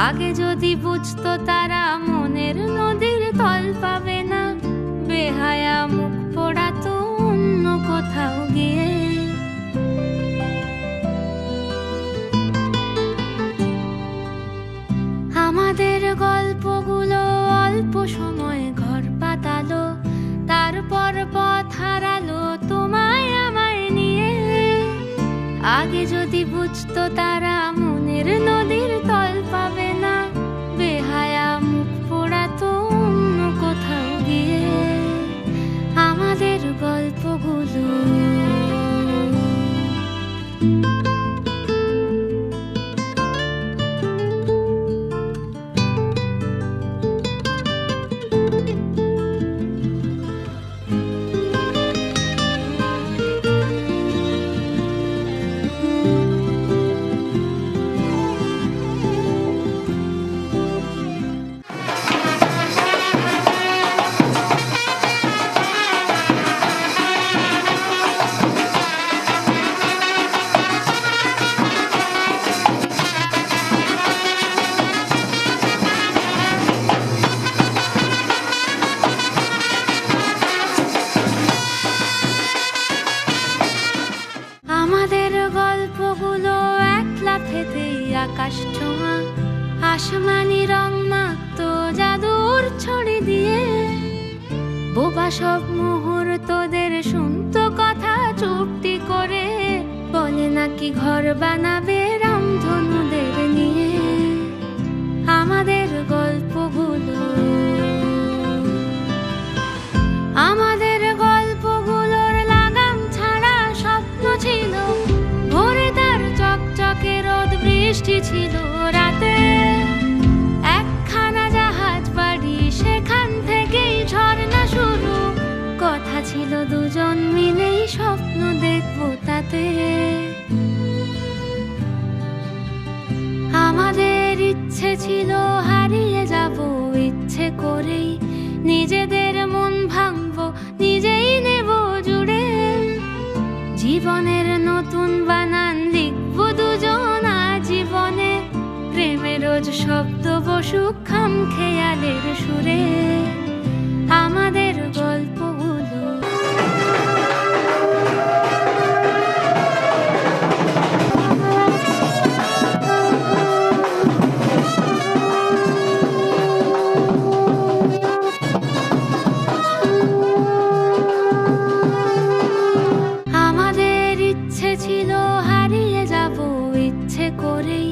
আগে যদি বুঝতো তারা মনের নদীর তল পাবে না, বেহায়া মুখ পোড়াতো অন্য কোথাও গিয়ে। আমাদের গল্পগুলো অল্প সময় ঘর পাতালো, তারপর পথ হারালো তোমায় আমায় নিয়ে। আগে যদি বুঝতো তারা মনের নদীর তল পাবে না, বেহায়া মুখ পোড়াতো অন্য কোথাও গিয়ে। আমাদের গল্পগুলো আকাশ ছোঁয়া আসমানি রং মাখতো জাদুর ছড়ি দিয়ে। বোবা সব মুহূর্তদের শুনতো কথা চুপটি করে, বলে নাকি ঘর বানাবে রামধনুদের নিয়ে। আমাদের গল্পগুলো আমাদের গল্পগুলোর লাগাম ছাড়া স্বপ্ন ছিল, ভোরে তার চকচকে রোদ বৃষ্টি ছিল রাতে। একখানা জাহাজ বাড়ি সেখান থেকেই ঝর্ণা শুরু, কথা ছিল দুজন মিলেই স্বপ্ন দেখবো তাতে। আমাদের ইচ্ছে ছিল হারিয়ে যাব ইচ্ছে করেই, নিজেদের মন ভাঙবো নিজেই নেব জুড়ে। জীবনের নতুন বানান লিখবো দুজন জীবনে, প্রেমের রোজ শব্দ বসুক খাম খেয়ালের সুরে। আমাদের গল্পগুলো আমাদের ইচ্ছে ছিল হারিয়ে যাব ইচ্ছে করেই,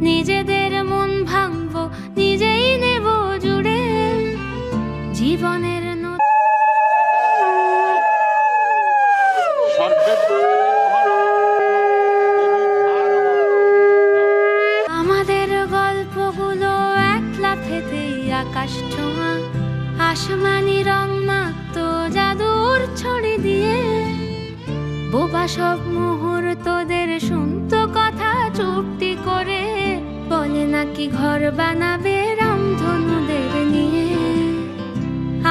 নিজেদের মন ভাঙবো নিজেই নেব জুড়ে। জীবনের আমাদের গল্পগুলো এক লাফেতেই আকাশ ছোঁয়া আসমানি রং মাখতো জাদুর ছড়ি দিয়ে। বোবা সব মুহূর্তদের শুনতো কথা চুপটি করে, বলে নাকি ঘর বানাবে রামধনুদের নিয়ে।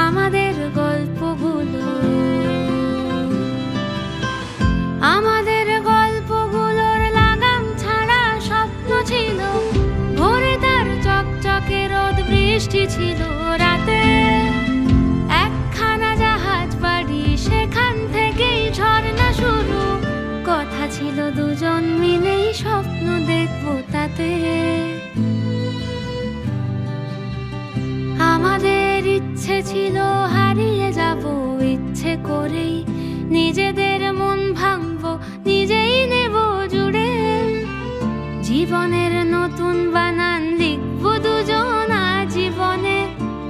আমাদের গল্পগুলো আমাদের গল্পগুলোর লাগাম ছাড়া স্বপ্ন ছিল, ভোরে তার চকচকে রোদ বৃষ্টি ছিল রাতে। একখানা জাহাজ বাড়ি সেখান থেকেই ঝর্ণা শুরু, কথা ছিল দুজন মিলেই স্বপ্ন দেখবো তাতে। আমাদের ইচ্ছে ছিল হারিয়ে যাব ইচ্ছে করেই, নিজেদের মন ভাঙবো নিজেই নেব জুড়ে। জীবনের নতুন বানান লিখবো দুজন জীবনে,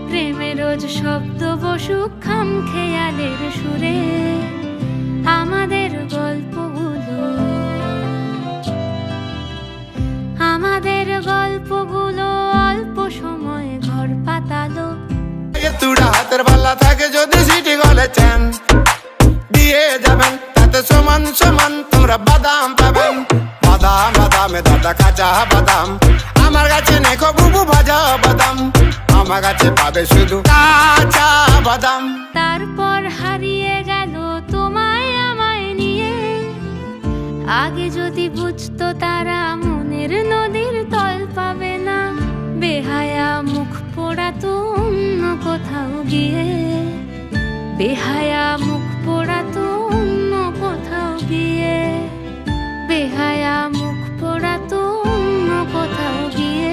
প্রেমের রোজ শব্দ বসুক খাম খেয়ালের সুরে। আমাদের গল্পগুলো আমাদের গল্পগুলো অল্প সময় ঘর পাতালো। তুড়া হাতের পাল্লা থাকে যদি সিটি গলে চেন দিয়ে যাবেন, তাতে সমান সমান তোমরা বাদাম পাবেন। বাদাম বাদামে দাদা কাঁচা বাদাম, আমার কাছে নেখো বুবু ভাজা বাদাম, আমার কাছে পাবে শুধু কাঁচা বাদাম। তারপর হারিয়ে গেল তোমায় আমায় নিয়ে। আগে যদি বুঝতো তারা মনের নদীর তল পাবে না, পোড়াতো অন্য কোথাও গিয়ে, বেহায়া মুখ পোড়াতো অন্য কোথাও গিয়ে, বেহায়া মুখ পোড়াতো অন্য কোথাও গিয়ে।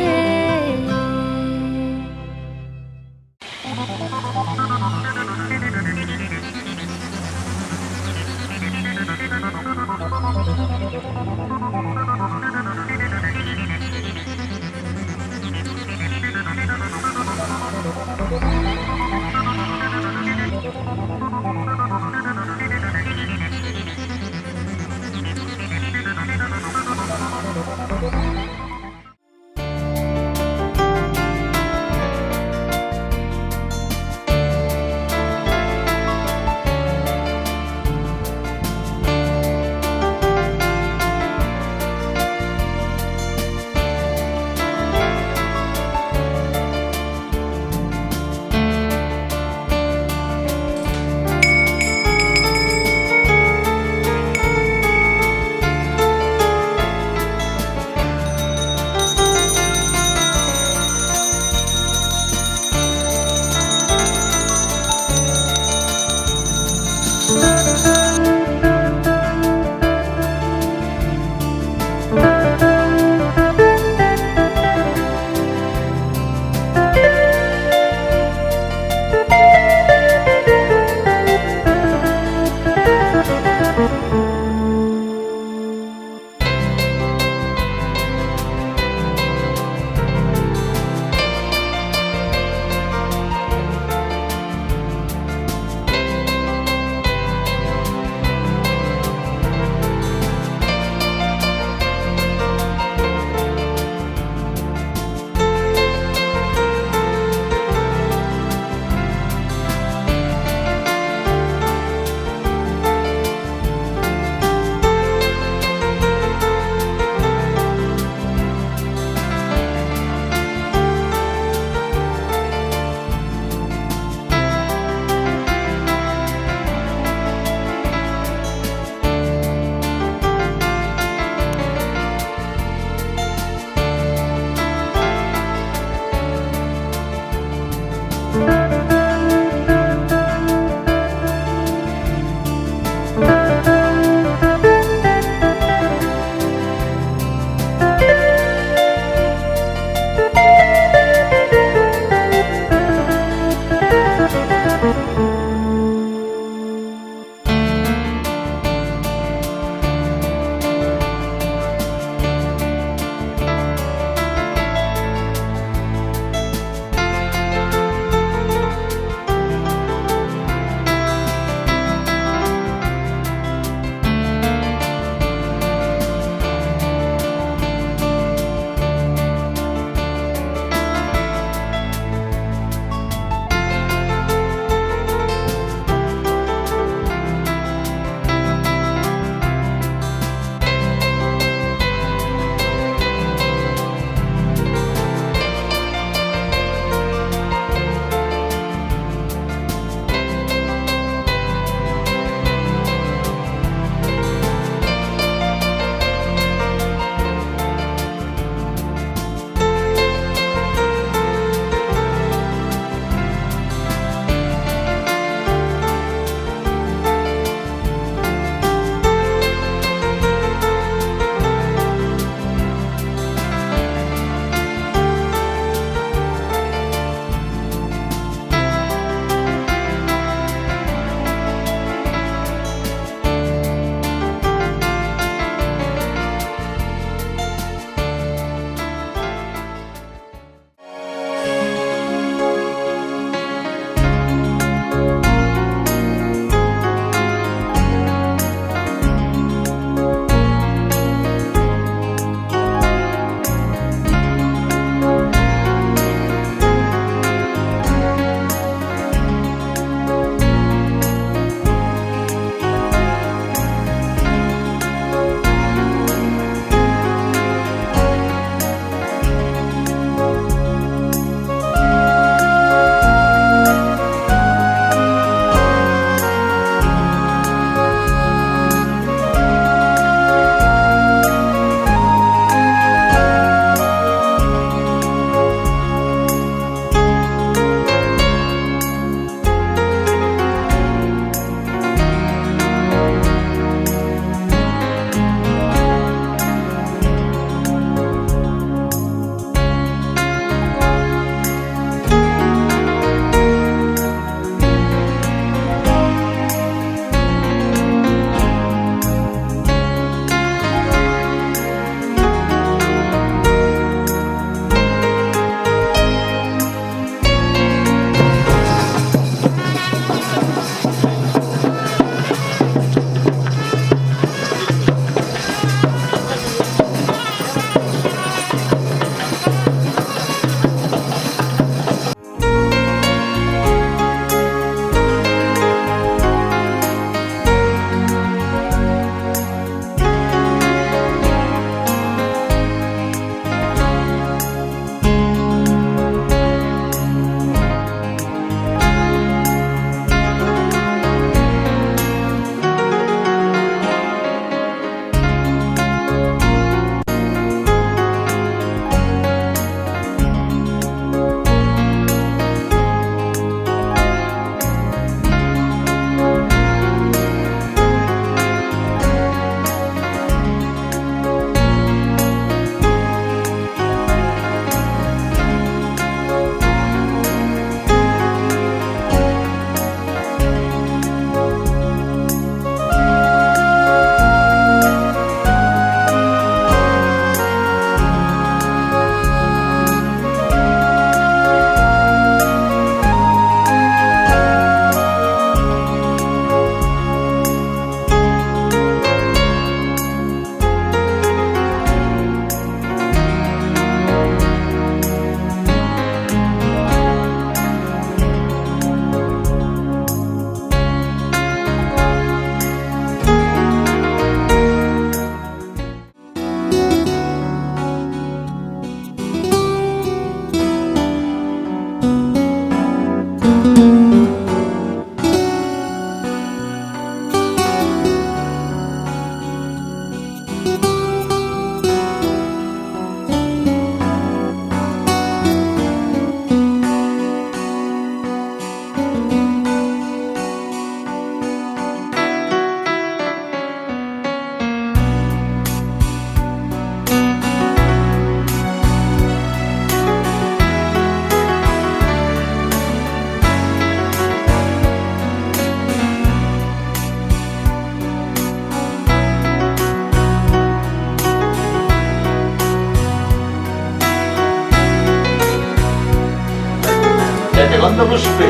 গন্ধ পুষ্পে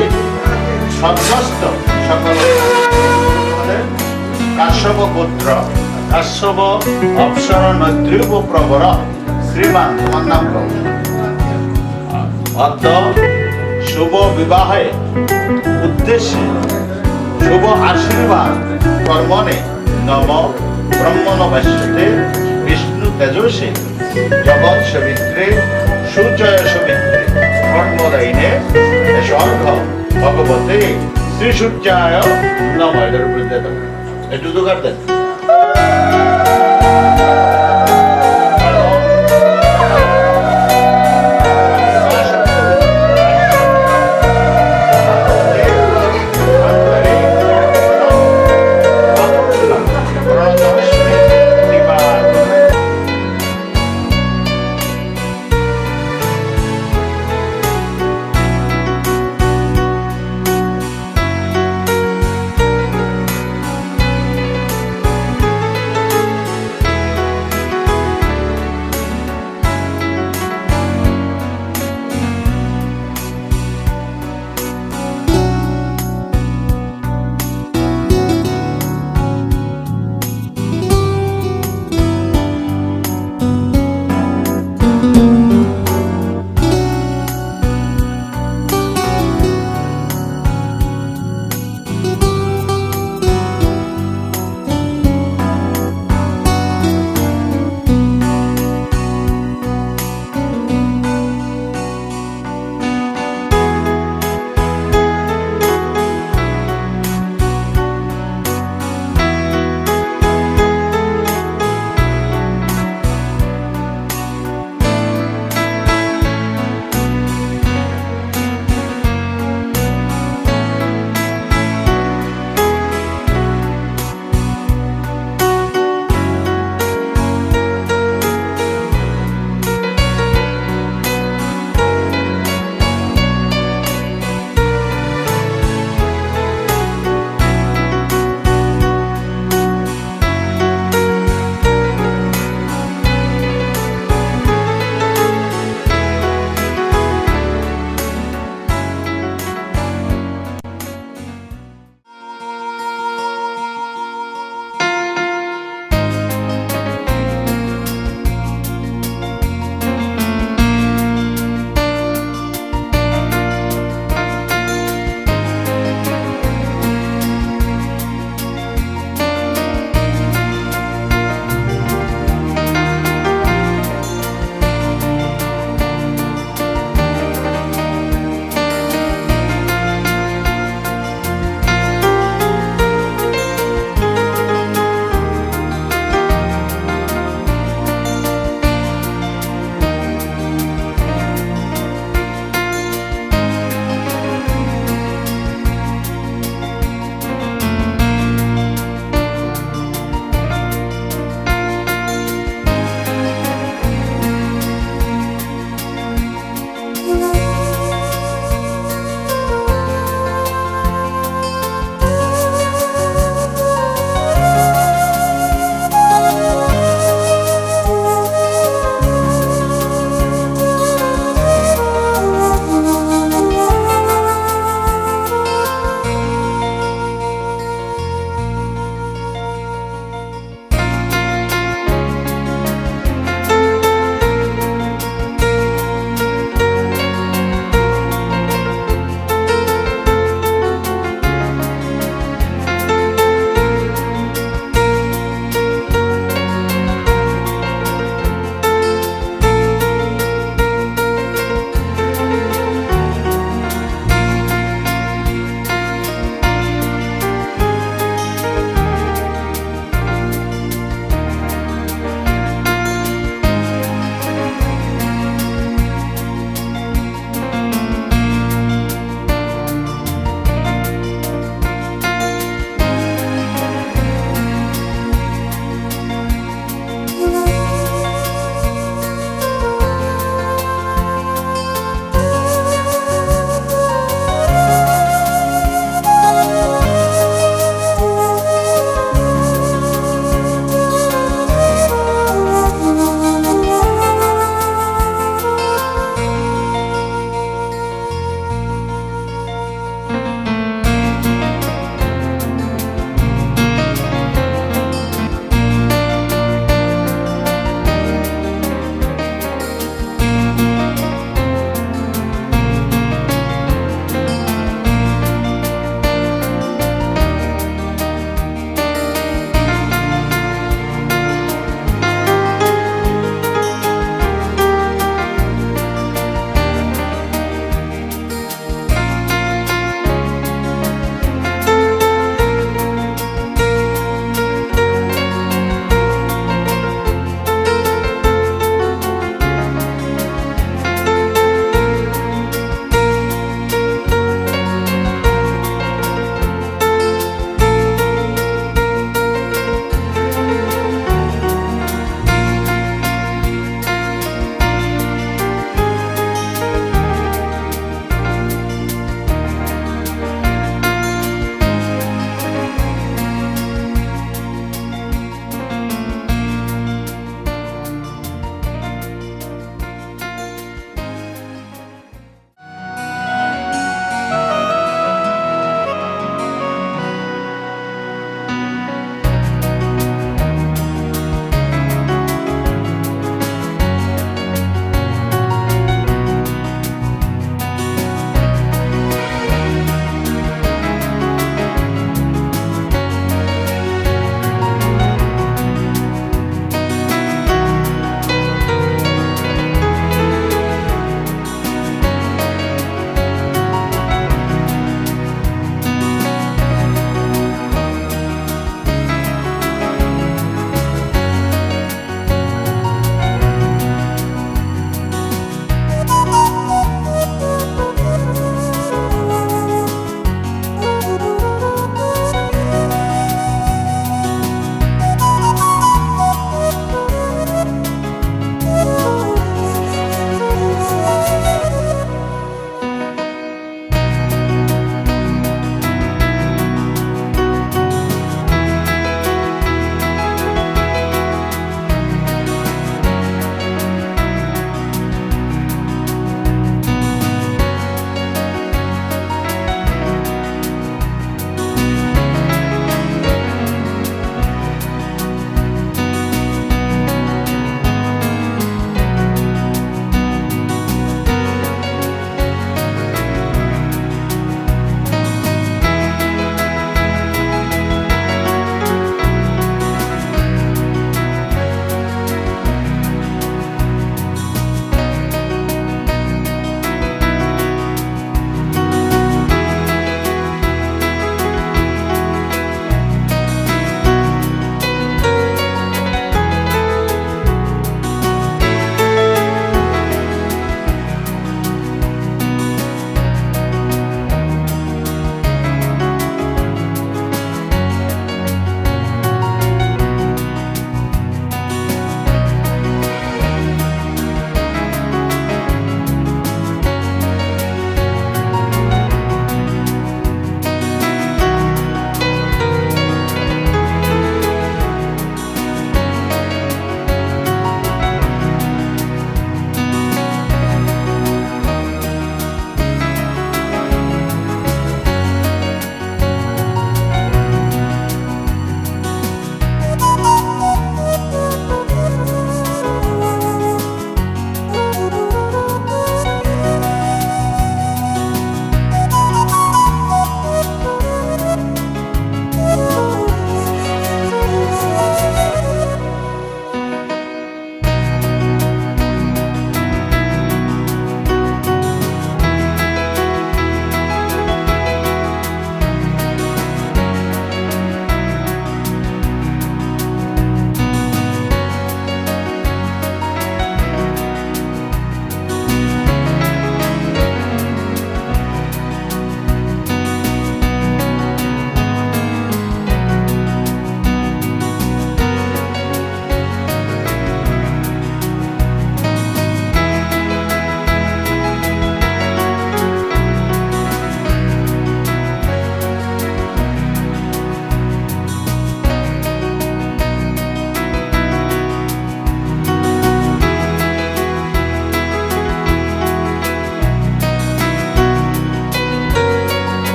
সন্তুষ্ট সকল কাশ্যপ পুত্র কাশ্যপ অপ্সর নদ্রীব প্রবর শ্রীমান তোমার নাম কও অদ্য শুভ বিবাহে উদ্দেশ্যে শুভ আশীর্বাদ কর্মণে নম ব্রহ্মণ বাস্যতে বিষ্ণু তেজসে জগৎ সবিত্রে সূর্যয় সবিত্রে কর্মদায়িনে স্বর্ঘ ভগবতে শ্রী সূর্যায় নম এটার উপর দিয়ে দাও একটু দোকান দেন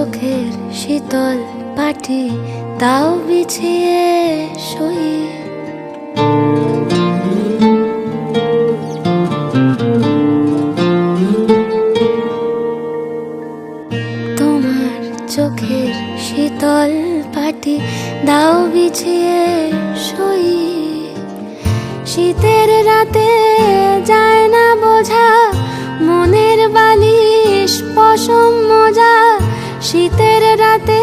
চোখের শীতল পাটি দাও বিছিয়ে শুই। তোমার চোখের শীতল পাটি দাও বিছিয়ে শুই। শীতের রাতে যায় না বোঝা মনের বালিশ পশম মজা। শীতের রাতে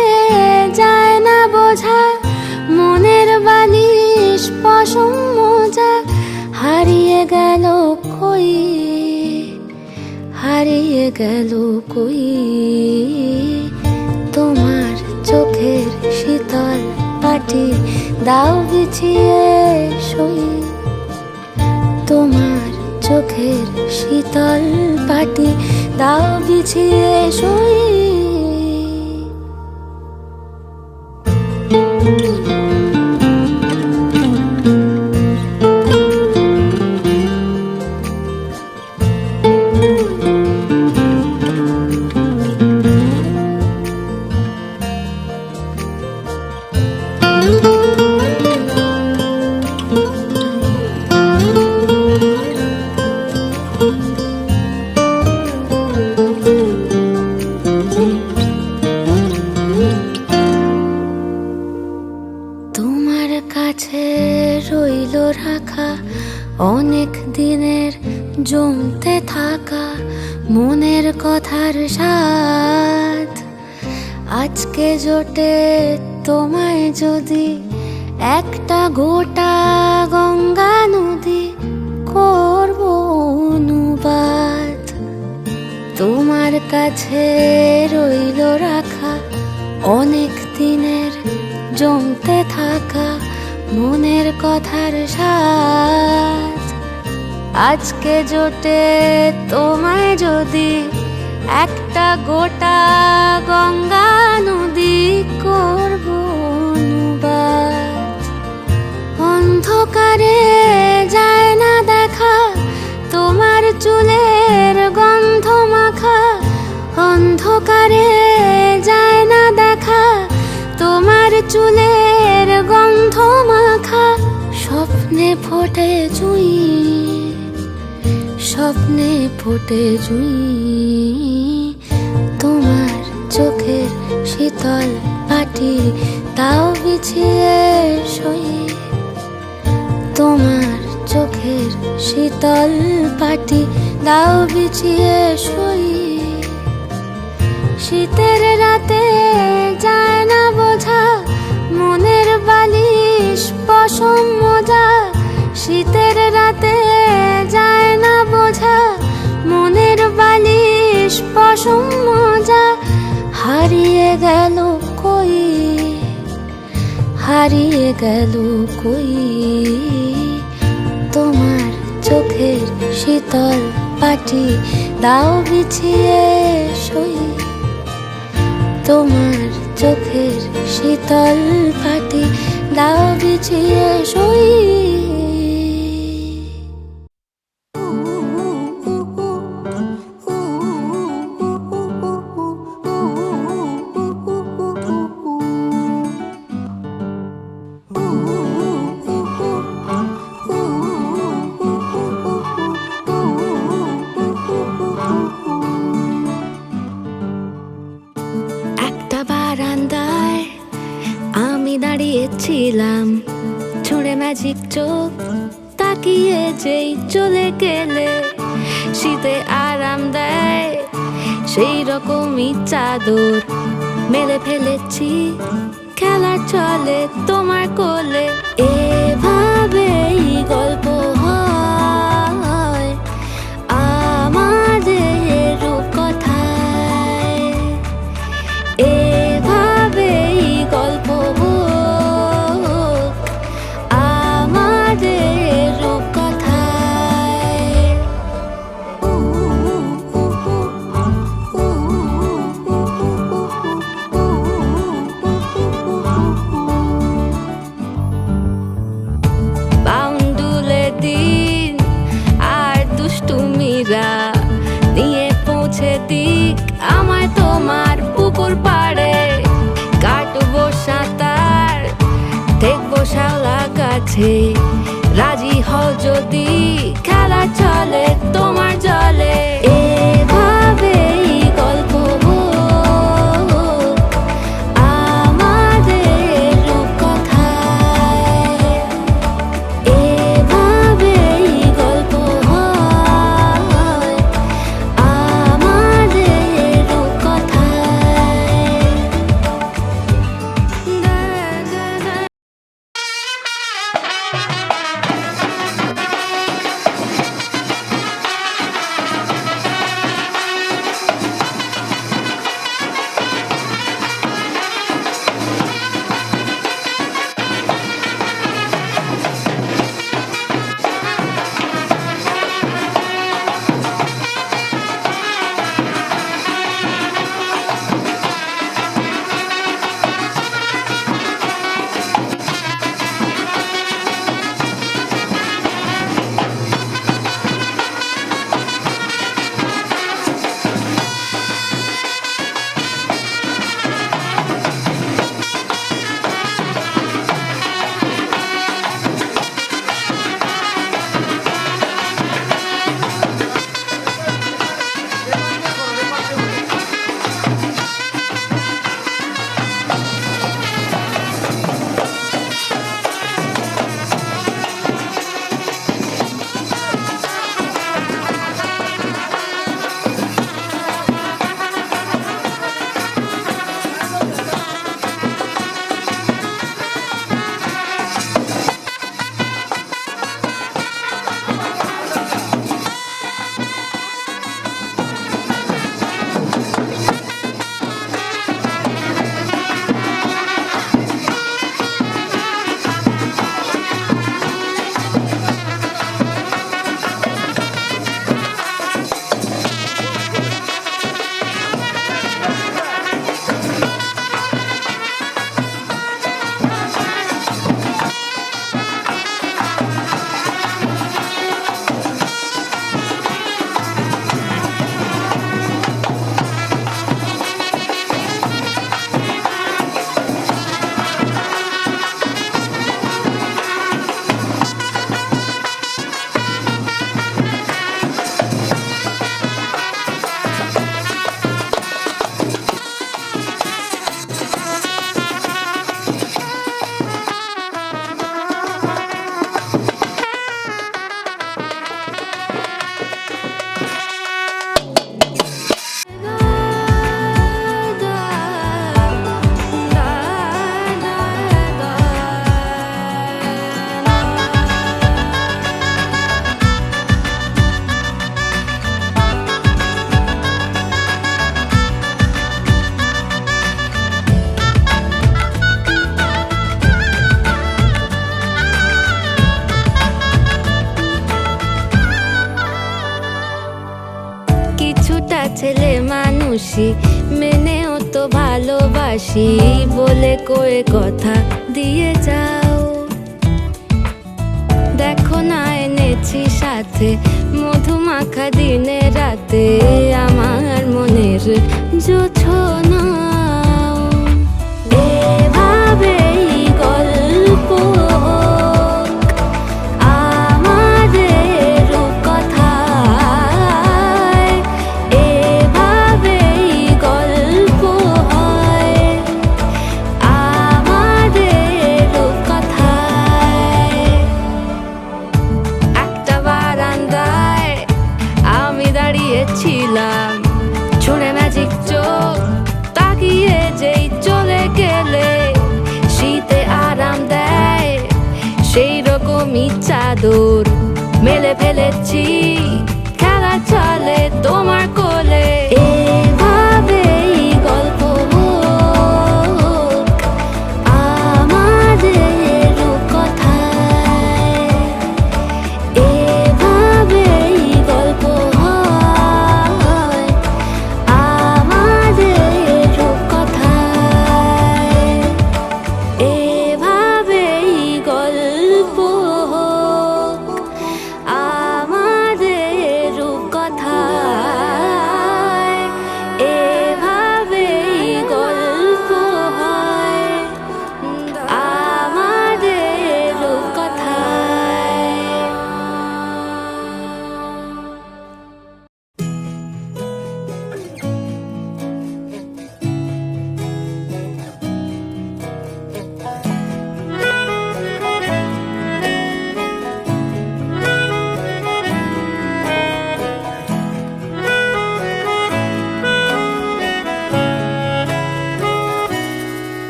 যায় না বোঝা মনের বালিশ পশম মজা। হারিয়ে গেল কই, হারিয়ে গেল কই তোমার চোখের শীতল পাটি দাও বিছিয়ে শুই। তোমার চোখের শীতল পাটি দাও বিছিয়ে শুই। তোমার কাছে রইল রাখা অনেক দিনের জমতে থাকা মনের কথার স্বাদ। আজকে জোটে তোমায় যদি একটা গোটা গঙ্গা নদী করব অনুবাদ। তোমার কাছে রইল রাখা অনেক দিনের জমতে থাকা মনের কথার স্বাদ। আজকে জোটে তোমায় যদি একটা গোটা গঙ্গা নদী করব অনুবাদ। অন্ধকারে যায় না দেখা তোমার চুলের গন্ধ মাখা। অন্ধকারে যায় না দেখা তোমার চুলের গন্ধ মাখা। স্বপ্নে ফোটে জুঁই, স্বপ্নে ফোটে জুঁই তোমার চোখের শীতল পাটি দাও বিছিয়ে শুই। তোমার চোখের শীতল পাটি দাও বিছিয়ে শুই। শীতের রাতে যায় না বোঝা মনের বালিশ পশম মজা। শীতের রাতে যায় না বোঝা মনের বালিশ পশম মজা। হারিয়ে গেল কই, হারিয়ে গেল কই তোমার চোখের শীতল পাটি দাও বিছিয়ে শুই। তোমার চোখের শীতল পাটি দাও বিছিয়ে শুই। বারান্দায় আমি দাঁড়িয়েছিলাম ছুঁড়ে ম্যাজিক চোখ তাকিয়ে যেই চলে গেলে। শীতে আরাম দেয় সেই রকমই চাদর মেলে ফেলেছি খেলার চলে তোমার কোলে। এভাবেই গল্প হয় আমাদের রূপকথায়। এভাবেই গল্প হোক আমাদের রূপকথায়। কাছে, রাজি হও যদি খেলা চলে তোমার জলে। এভাবেই গল্প হোক আমাদের রূপকথায়, এভাবেই গল্প হয় আমাদের রূপকথায়। ছেলে মানুষই মেনেও তো ভালোবাসি বলে কয়ে কথা দিয়ে যাও। দেখো না এনেছি সাথে মধুমাখা দিনে রাতে আমার মনের জোছনা। এভাবেই গল্প আমাদের রূপকথায়, এভাবেই গল্প হয় আমাদের রূপকথায়। একটা বারান্দায় আমি দাঁড়িয়েছিলাম, ছুঁড়ে ম্যাজিক চোখ তাকিয়ে যেই চলে গেলে শীতে আরাম দেয় সেই রকমই চাদর মেলে ফেলেছি, খেলা চলে তোমার কোলে। এভাবেই গল্প হোক আমাদের রূপকথায়, এভাবেই গল্প হয় আমাদের রূপকথায়, এভাবেই গল্প হোক আমাদের রূপকথায়।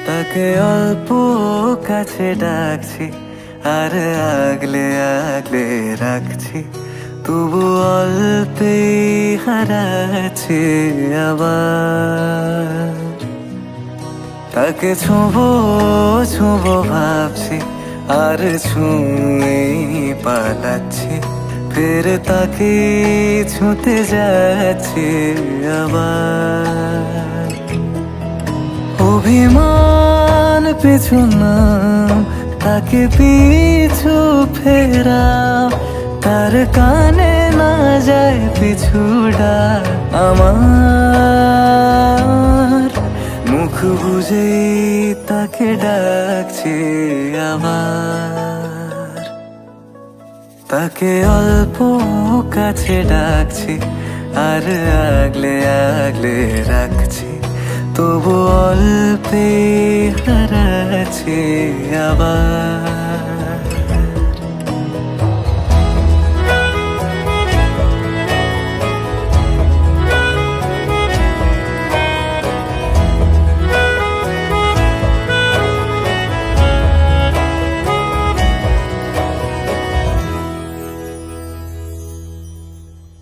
তাকে অল্প কাছে ডাকছি আর আগলে আগলে রাখছি, তবু অল্পে হারাচ্ছি আবার। তাকে ছোঁবো ছোঁবো ভাবছি আর ছুঁয়ে পালাচ্ছি, ফের তাকে ছুঁতে যাচ্ছি আবার। অভিমান পিছু নাম, তাকে পিছু ফেরাও, তার কানে না যায় পিছু ডাক আমার। মুখ বুঝে তাকে ডাকছি আবার। তাকে অল্প কাছে ডাকছি আর আগলে আগলে রাখছি, তবু অল্পে হারাচ্ছি আবার।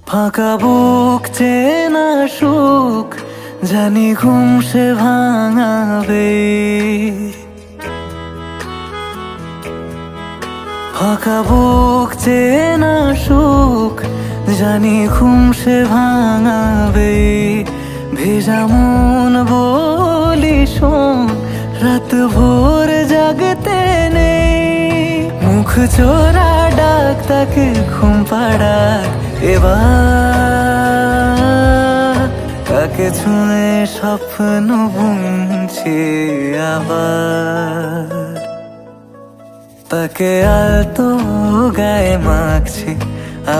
ফাঁকা বুক চেনা সুখ জানি ঘুম সে ভাঙাবে, ফাঁকা বুক চেনা সুখ জানি ঘুম সে ভাঙাবে। ভেজা মন বলি শোন, রাত ভোর জাগতে নেই, মুখ চোরা ডাক তাকে ঘুম পাড়াক এবার। তাকে ছুঁয়ে স্বপ্ন বুনছি আবার। তাকে আলতো গায়ে মাখছি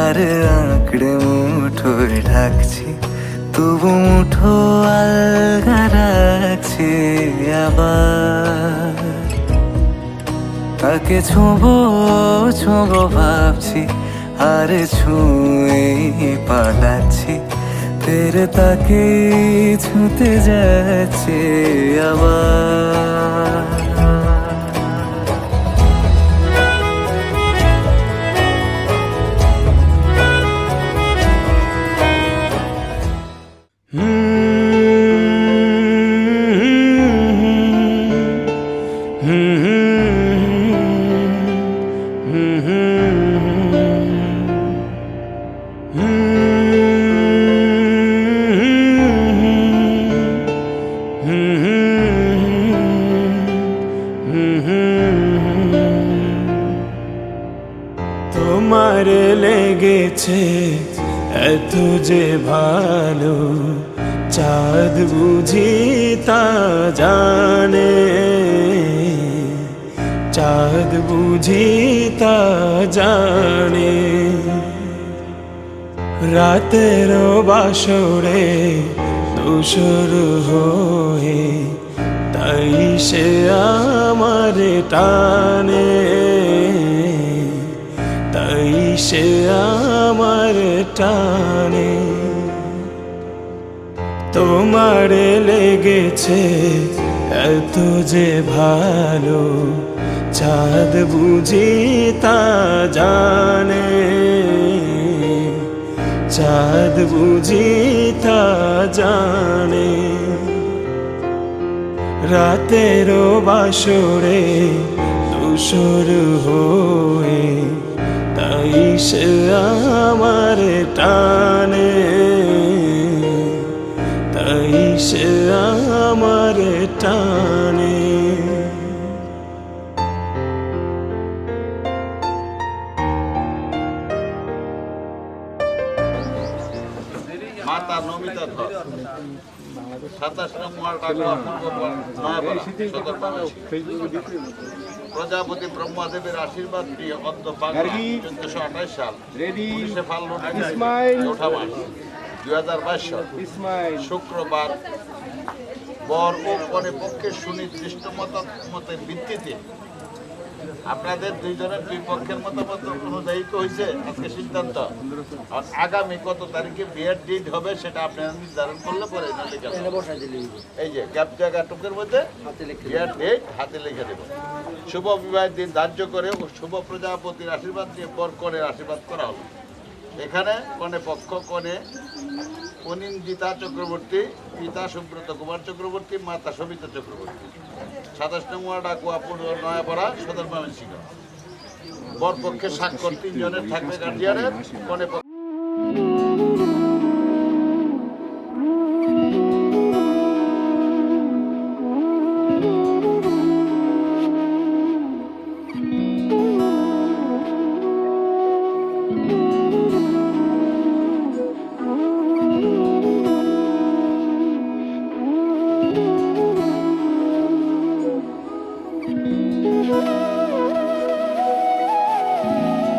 আর আঁকড়ে মুঠোয় ঢাকছি, তবু মুঠো আলগা রাখছি আবার। তাকে ছোঁবো ছোঁবো ভাবছি আর ছুঁয়ে পালাচ্ছি, ফের তাকে ছুঁতে যাচ্ছে আবার। তোমার লেগেছে এত যে ভালো, চাঁদ বুঝি তা জানে, চাঁদ বুঝি তা জানে। রাতের বাসরে দোসর হয়ে তাই সে আমার টানে, তাই সে আমার টানে। তোমার লেগেছে এত যে ভালো, চাঁদ বুঝি তা জানে, চাঁদ বুঝি তা জানে। রাতের বাসরে দোসর হয়ে তাই সে আমার টানে, তাই সে আমার টানে। মাতা নমিতা ধর 27 নম্বর টাকা প্রজাপতি ব্রহ্মদেবের আশীর্বাদ নিয়ে অদ্য বাংলা 1428 সাল 19শে ফাল্গুন 2022 সাল শুক্রবার বর ও কনে পক্ষের সুনির্দিষ্ট মতের ভিত্তিতে আপনাদের দুইজনের দুই পক্ষের মতামত অনুযায়ী তো হয়েছে আজকে সিদ্ধান্ত। আর আগামী কত তারিখে বিয়ের ডেট হবে সেটা আপনারা নির্ধারণ করলে পরে এই যে গ্যাপ জায়গাটুকুর মধ্যে বিয়ের ডেট হাতে লিখে দেব। শুভ বিবাহের দিন ধার্য করে ও শুভ প্রজাপতির আশীর্বাদ দিয়ে বর কনের আশীর্বাদ করা হবে। এখানে কনে পক্ষ কনে অনিন্দিতা চক্রবর্তী, পিতা সুব্রত কুমার চক্রবর্তী, মাতা সবিতা চক্রবর্তী, 27 নং ওয়ার্ড আকুয়াপুর নয়াপাড়া, সদর ময়মনসিংহ। বর পক্ষে স্বাক্ষর 3 জনের থাকবে গার্জিয়ানের, কনে পক্ষ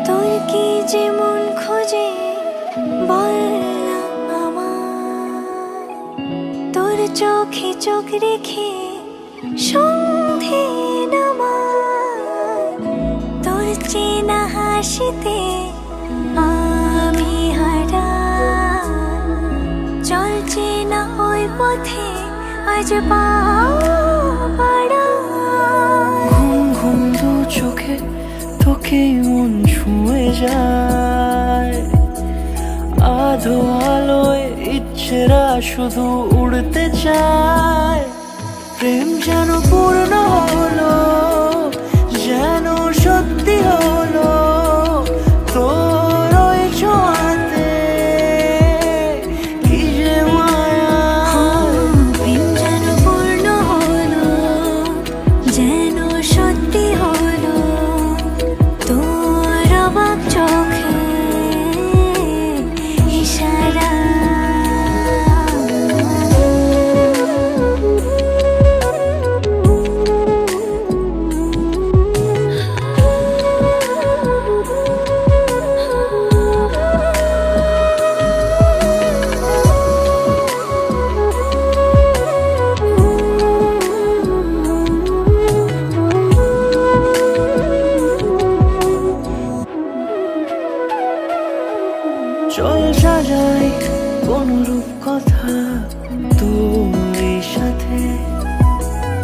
তোর কি যেমন খোঁজে বললাম আমার, তোর চোখে চোখ রেখে সন্ধে নামার, তোর চেনা হাসিতে আমি হারান, চলছে না ওই পথে আজ পা ঘুম ঘুম দু চোখে তোকে মন ছুঁয়ে যায়, আধো আলোয় ইচ্ছেরা শুধু উড়তে চায়। প্রেম যেন পূর্ণ হলো, যেন সত্যি হলো, তোর ওই ছোঁয়াতে কি যে মায়া। প্রেম যেন পূর্ণ হলো, যেন সত্যি হলো, তোর অবাক চোখে ইশারা। চল সাজাই কোন রূপ কথা তোর সাথে,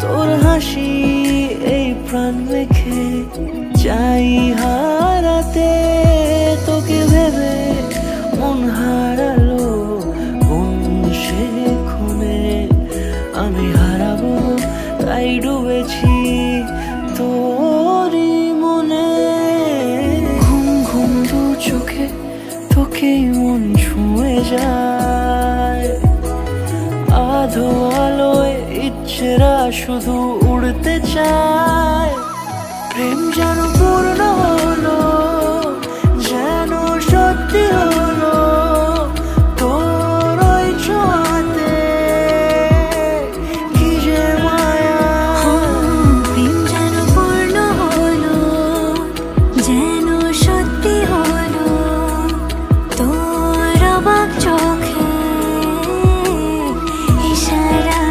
তোর হাসি এই প্রাণ রেখে চাই হারাতে। তোকে ভেবে মন হারালো কোন সে ক্ষণে, আমি হারাবো তাই ডুবেছি তোরই মনে। ঘুম ঘুম দু চোখে তোকেই মন ছুঁয়ে যায়, আধো আলোয় ইচ্ছেরা শুধু উড়তে চায়। প্রেম যেন পূর্ণ হলো, যেন সত্যি হলো, তোর ওই ছোঁয়াতে কি যে মায়া। প্রেম যেন পূর্ণ হলো, যেন সত্যি হলো, তোর অবাক চোখে ইশারা।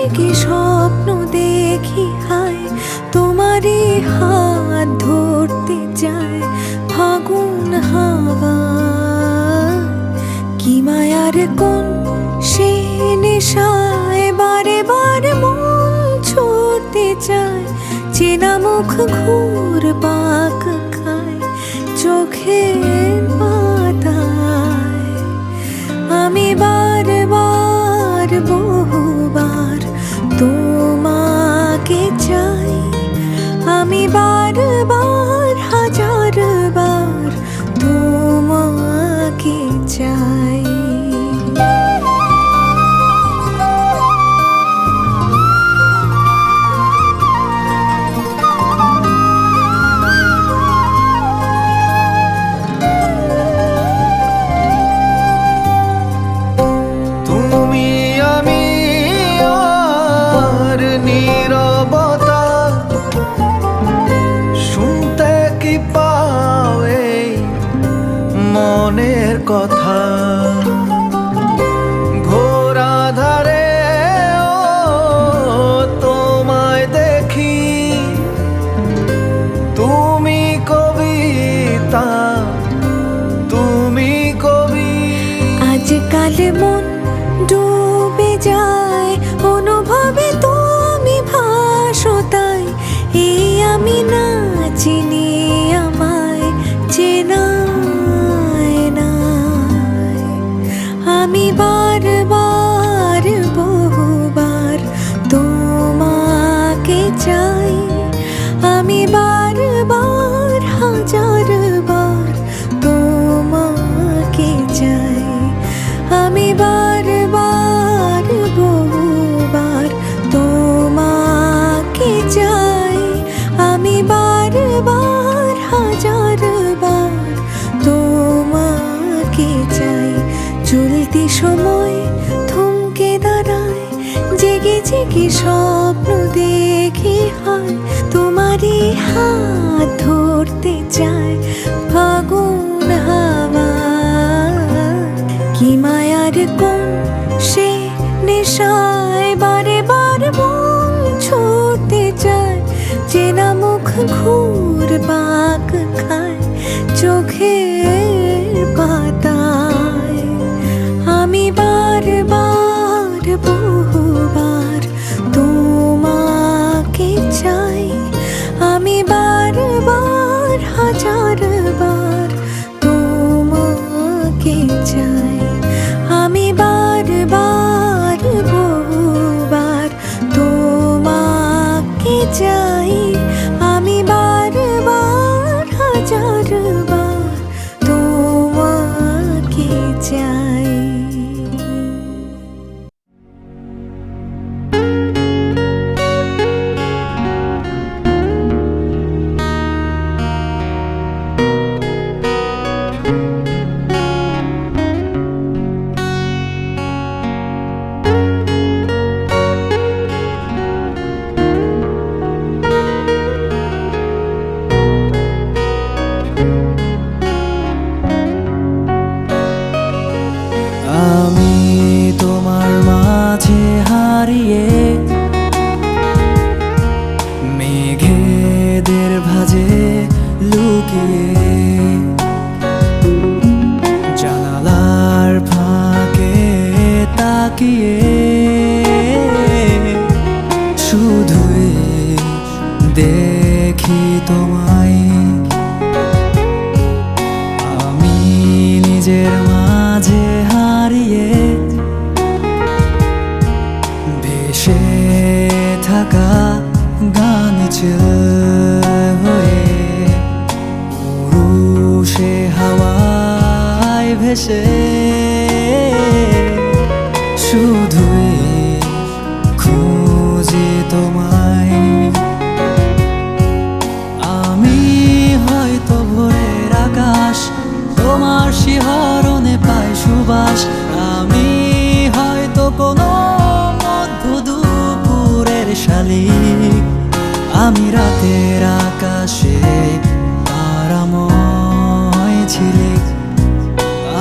জেগেছে কি স্বপ্ন দেখি হায়, তোমারই হাত ধরতে চায় ফাগুন হাওয়া। কি মায়ার কোন সে নেশায় বারে বারে মন ছুটতে চায়, চেনা মুখ ঘুর পাক খায় চোখের পাতায়। আমি বারবার বহুবার তোমাকে চাই, আমি বারবার হাজারবার তোমাকে চাই। তুমি আমি আর নীরবতা, শুনতে কি পাও এই মনের কথা। ঘোরা ধারে ও তোমায় দেখি, তুমি কবিতা, তুমি কবি। আজকাল মন ডুবে যায় অনুভবে, তুমি ভাসো তাই এই আমি না চিনি আমায় চেনায় নাই। আমি বারবার বহুবার তোমাকে চাই, আমি বারবার হাজারবার তোমাকে চাই। আমি বারবার বহুবার তোমাকে চাই, আমি বারবার হাজারবার তোমাকে চাই। চলতি সময় থমকে দাঁড়ায়, জেগে জেগে স্বপ্ন দেখি হয়, তোমারই হাত ধরতে চায় ফাগুন হাওয়া। কি মায়ার কোন সে নেশায় বারে বার মন ছুটতে চায়, চেনা মুখ ঘুর পাক খায় চোখের পাতায়। আমি বারবার বহুবার তোমাকে চাই, আমি বারবার হাজারবার তোমাকে চাই। আমি বারবার বহুবার তোমাকে চাই, আমি বারবার হাজারবার তোমাকে চাই। আমি তোমার মাঝে হারিয়ে মেঘেদের ভাজে লুকিয়ে, জানালার ফাঁকে তাকিয়ে শুধুই দেখি তোমায়। আমি নিজের মাঝে হারিয়ে ভেসে থাকা গান হয়ে উড়ুষে হাওয়ায় ভেসে শুধুই খুঁজি তোমায়। আমি হয়তো ভোরের আকাশ, তোমার শিহরণে পাই সুবাস। আমি হয়তো কোনো মধ্য দুপুরের শালিক, আমি রাতের আকাশে তারাময় ঝিলিক।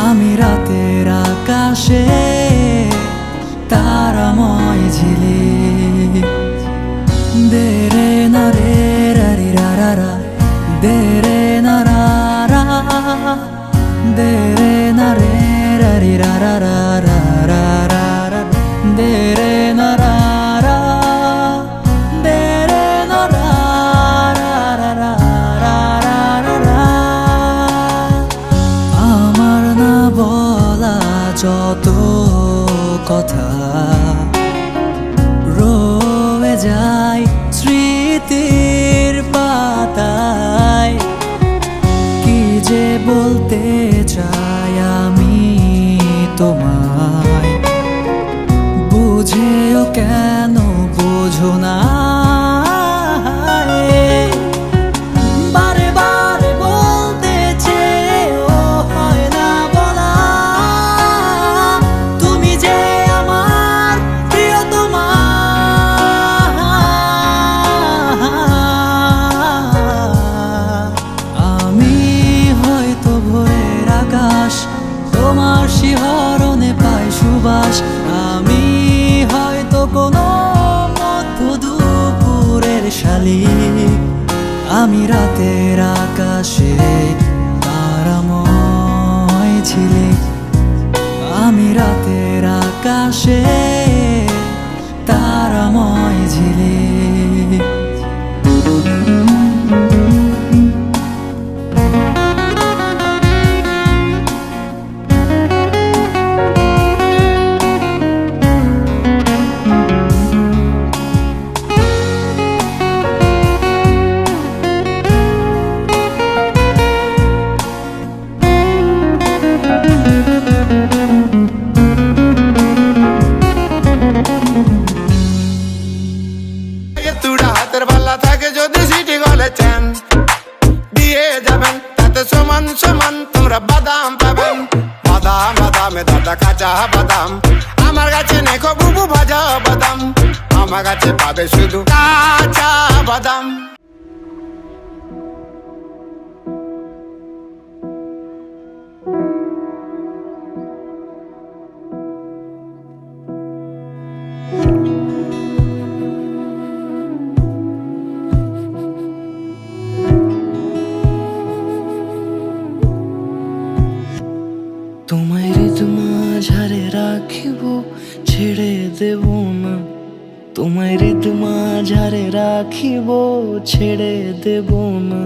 আমি রাতের আকাশে তারাময় ঝিলিক। দে রে না রে রা রি রা রা রা রা রা রা রা, দে রে না রা রা, দে রে না রা রা রা রা রা রা রা রা। আমার না বলা যত কথা রয়ে যায় স্মৃতির পাতায়, কি যে বলতে চাই আমি তোমায়, বুঝেও কেন বোঝো না। বারে বারে বলতে চেয়েও হয় না বলা, তুমি যে আমার প্রিয়তমা। আমি হয়তো ভোরের আকাশ, তোমার শিহরণে পাই সুবাস। আমি হয়তো কোনো মধ্য দুপুরের শালিক, আমি রাতের আকাশে তারাময় ঝিলিক, আমি রাতের আকাশে তারাময় ঝিলিক। তুড়া হাতের পাল্লা থাকে যদি সিটি গলে চেন দিয়ে যাবেন, তাতে সমান সমান তোমরা বাদাম পাবেন। বাদাম বাদামে দাদা কাঁচা বাদাম, আমার কাছে নেই বুবু ভাজা বাদাম, আমার কাছে পাবে শুধু কাঁচা বাদাম। তোমায় হৃদ মাঝারে রাখিব, ছেড়ে দেব না। তোমায় হৃদ মাঝারে রাখিব, ছেড়ে দেব না।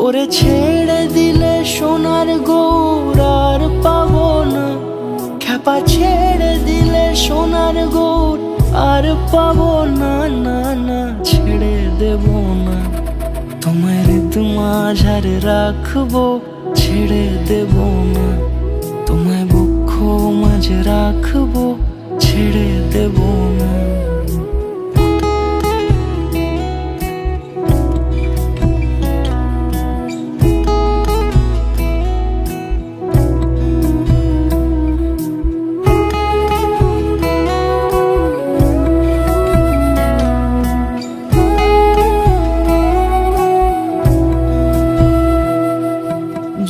ওরে ছেড়ে দিলে সোনার গৌর আর পাবো না, খ্যাপা ছেড়ে দিলে সোনার গৌর আর পাবো না। না না ছেড়ে দেব না। তোমায় হৃদ মাঝারে রাখবো, ছেড়ে দেব না। তোমায় বক্ষ মাঝে রাখবো, ছেড়ে দেব না।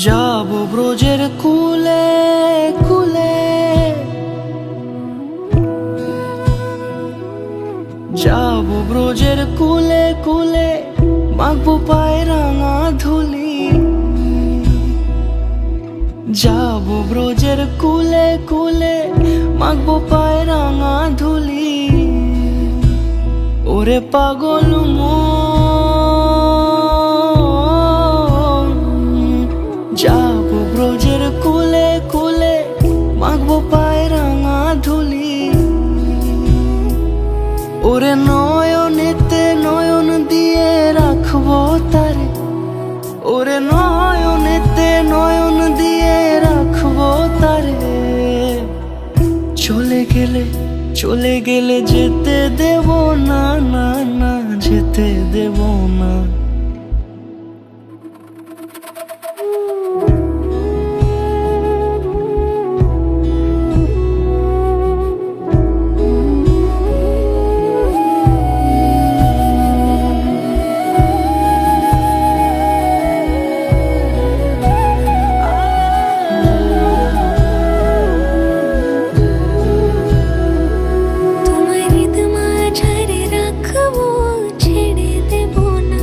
যাবো ব্রজের কুলে কুলে, যাবো ব্রজের কুলে কুলে, মাখবো পায়ে রাঙা ধুলি। যাবো ব্রজের কুলে কুলে, মাখবো পায়ে রাঙা ধুলি। ওরে পাগল মন, যাবো ব্রজের কুলে কুলে, মাখবো পায়ে রাঙা ধুলি। ওরে নয়নেতে নয়ন দিয়ে রাখবো তারে, ওরে নয়নেতে নয়ন দিয়ে রাখবো তারে। চলে গেলে চলে গেলে যেতে দেব না, না না যেতে দেব না। তোমায় হৃদ মাঝারে রাখবো, ছেড়ে দেব না।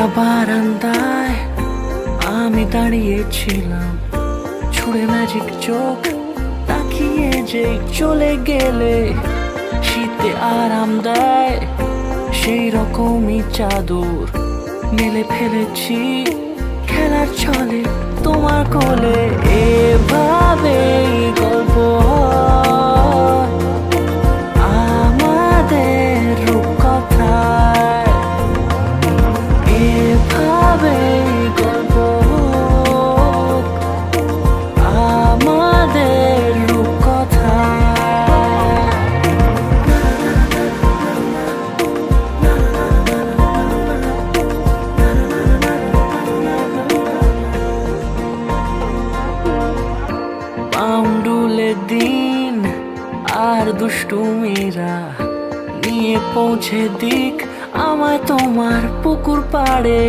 একটা বারান্দায় আমি দাঁড়িয়েছিলাম, ছুড়ে ম্যাজিক চোখ তাকিয়ে যে চলে গেলে, শীতে আরাম দেয় সেই রকমই চাদর মেলে ফেলেছি খেলার ছলে তোমার কোলে। এভাবে গল্প হয় আমাদের রূপকথায়, এভাবে গল্প হোক আমাদের রূপকথায়। পাউন্ডুলে দিন আর দুষ্টুমিরা নিয়ে পৌঁছে দিক আমায় তোমার পুকুর পাড়ে।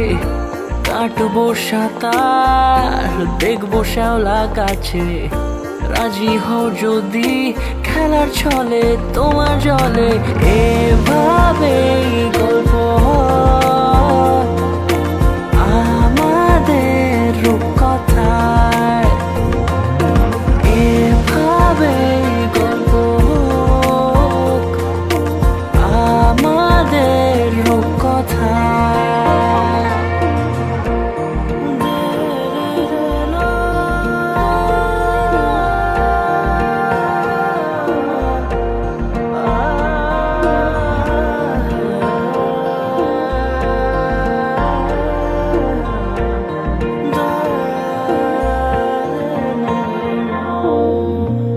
কাটবো সাঁতার, দেখবো শ্যাওলা গাছে, রাজি হও যদি খেলার ছলে তোমার জলে। এভাবেই গল্প হয় আমাদের রূপকথায়, এভাবেই গল্প হোক আমাদের রূপকথায়।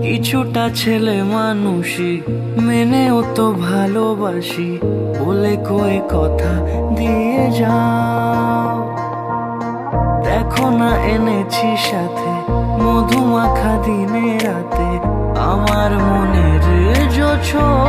কিছুটা ছেলে মানুষই মেনেও তো ভালোবাসি, বলে কয়ে কথা দিয়ে যাও। দেখো না এনেছি সাথে মধুমাখা দিনে রাতে আমার মনের জোছর।